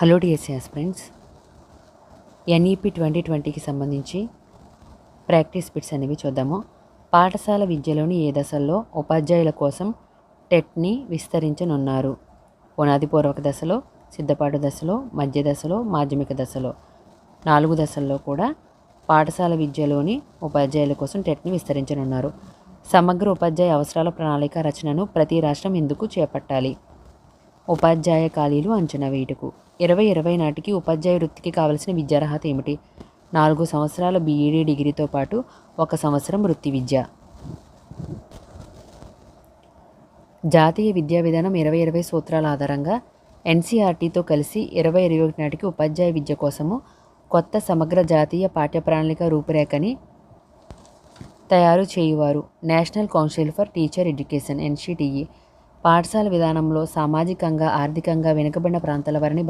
Hello DSC aspirants, NEP 2020కి సంబంధించి practice bits అనేవి చూద్దాము. పాఠశాల విద్యలోని ఏ దశల్లో ఉపాధ్యాయుల కోసం టెట్ని విస్తరించనున్నారు? పునాదిపూర్వక దశలో, సిద్ధపాటు దశలో, మధ్య దశలో, మాధ్యమిక దశలో. 4 దశల్లో కూడా పాఠశాల విద్యలోని ఉపాధ్యాయుల కోసం టెట్ని విస్తరించనున్నారు. సమగ్ర ఉపాధ్యాయ అవసరాల ప్రణాళిక రచనను ప్రతి రాష్ట్రం ఎందుకు చేపట్టాలి? ఉపాధ్యాయ ఖాళీలు అంచనా వేయుటకు. 2020 నాటికి ఉపాధ్యాయ వృత్తికి కావలసిన విద్యార్హత ఏమిటి? 4 సంవత్సరాల బీఈడీ డిగ్రీతో పాటు 1 సంవత్సరం వృత్తి విద్య. జాతీయ విద్యా విధానం 2020 సూత్రాల ఆధారంగా ఎన్సీఆర్టీతో కలిసి 2021 నాటికి ఉపాధ్యాయ విద్య కోసము కొత్త సమగ్ర జాతీయ పాఠ్య ప్రణాళిక రూపురేఖని తయారు చేయువారు national council for teacher education (NCTE). పాఠశాల విధానంలో సామాజికంగా, ఆర్థికంగా వెనుకబడిన ప్రాంతాల వారిని